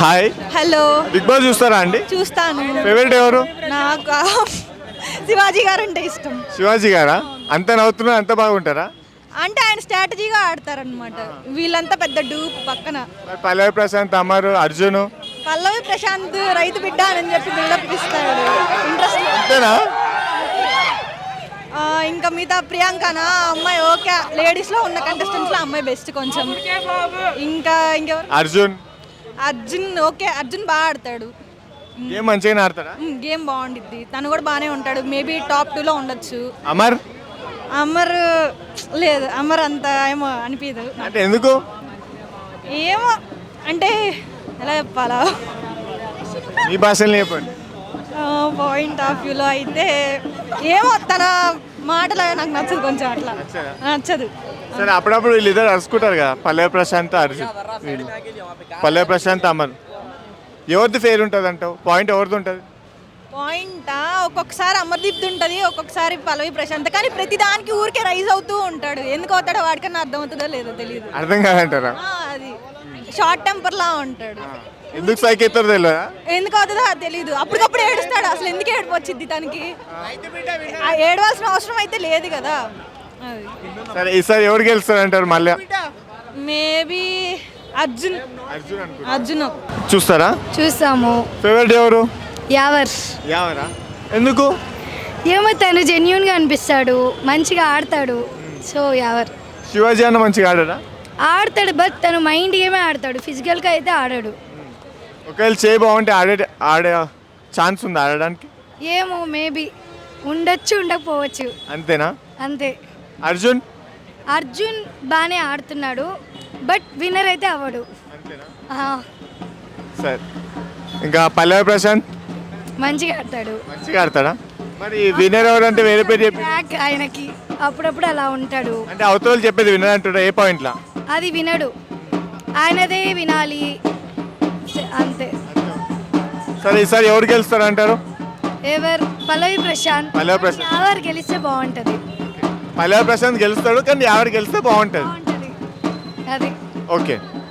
Hi, hello. Big boss చూస్తారా అండి? చూస్తాను. ఫేవరెట్ ఎవరు? నాకు శివాజీ గారు అంటే ఇష్టం. శివాజీ గారా? అంత నవ్వుతున్నారు, అంత బాగుంటారా? అంటే ఆయన స్ట్రాటజీగా ఆడతారనమాట. వీళ్ళంతా పెద్ద డూప్ పక్కన. మరి పల్లవి ప్రశాంత్, అమర్, అర్జున్ పల్లవి ప్రశాంత్ రైతు బిడ్డ అని చెప్పి బిల్డప్ ఇస్తాడు. ఇంట్రెస్ట్. అంతేనా? ఇంకా మిగతా ప్రియాంకనా అమ్మాయి ఓకే. లేడీస్లో ఉన్న కంటెస్టెంట్స్లో అమ్మాయి బెస్ట్ కొంచెం. ఇంకెవరు? అర్జున్. అర్జున్ ఓకే. అర్జున్ బాగా ఆడతాడు. ఏం మంచిగానే ఆడతారా? గేమ్ బాగుండిద్ది. తను కూడా బాగానే ఉంటాడు. మేబీ టాప్ 2లో ఉండొచ్చు. అమర్ అమర్ లేదు. అమర్ అంత ఏమో అనిపించదు. అంటే ఎందుకు? ఏమో అంటే ఎలా చెప్పాలా, మీ భాషలో చెప్పండి. పాయింట్ ఆఫ్ వ్యూలో అయితే ఏమో తన మాటలు నాకు నచ్చదు కొంచెం. అట్లా నచ్చదు. సరే, అప్పుడప్పుడు వీళ్ళిద్దరు అరుచుకుంటారు కదా, పల్లవి ప్రశాంత్, అర్జున్. వీళ్ళు పల్లవి ప్రశాంత్, అమర్, ఎవరిది ఫెయిర్ ఉంటుంది అంటావు? పాయింట్ ఎవరిది ఉంటుంది? పాయింటా ఒక్కొక్కసారి అమర్దీప్ ఉంటుంది, ఒక్కొక్కసారి పల్లవి ప్రశాంత్. కానీ ప్రతి దానికి ఊరికే రైజ్ అవుతూ ఉంటాడు. ఎందుకు అవుతాడో వాడికన్నా అర్థం అవుతుందో లేదో తెలియదు. అర్థం కాదంటారా? అది షార్ట్ టెంపర్ లా ఉంటాడు. ఎందుకు సైకి ఎత్తారో తెలియదా? ఎందుకు అవుతుందో అది తెలియదు. అప్పటికప్పుడు ఏడుస్తాడు. అసలు ఎందుకు ఏడుపు వచ్చింది తనకి? ఏడవలసిన అవసరం అయితే లేదు కదా. అది సరే, ఈసారి ఎవరు గెలుస్తారు అంటారు మళ్ళీ? మేబీ అర్జున్. అర్జున్ అనుకుంటా. అర్జున్ చూస్తారా? చూస్తాము. ఫేవరెట్ ఎవరు? యావర్. యావరా? ఎందుకు? ఏమో తను జెన్యున్గా అనిపిస్తాడు, మంచిగా ఆడతాడు. సో యావర్. శివాజీ అన్న మంచిగా ఆడారా? ఆడతాడు, బట్ తను మైండ్ గేమే ఆడతాడు, ఫిజికల్గా అయితే ఆడాడు. ఒకవేళ చేయి బాగుంటే ఆడే ఛాన్స్ ఉంది ఆడడానికి? ఏమో మేబీ ఉండొచ్చు, ఉండకపోవచ్చు. అంతేనా? అంతే. అర్జున్? అర్జున్ బాగానే ఆడుతున్నాడు, బట్ విన్నర్ అయితే అవ్వడు. అంతేనా? ఆ, సరే, ఇంకా పల్లవి ప్రశాంత్ మంచిగా ఆడతాడు. మంచిగా ఆడతాడా? మరి విన్నర్ ఎవరంటే వేరే పేరు చెప్పి, ట్రాక్ ఆయనకి అప్పుడప్పుడు అలా ఉంటాడు. అంటే అవతల చెప్పేది విన్నర్ అంటాడా? ఏ పాయింట్లా? అది వినడు, ఆయనదే వినాలి. అంతే. సరే, ఈసారి ఎవరు గెలుస్తారు అంటారు? ఎవరు? పల్లవి ప్రశాంత్. పల్లవి ప్రశాంత్. ఎవరు గెలిస్తే బాగుంటుంది. పల్లవి ప్రశాంత్ గెలుస్తాడు, కానీ ఎవరు గెలిస్తే బాగుంటుంది. బాగుంటుంది అది. ఓకే.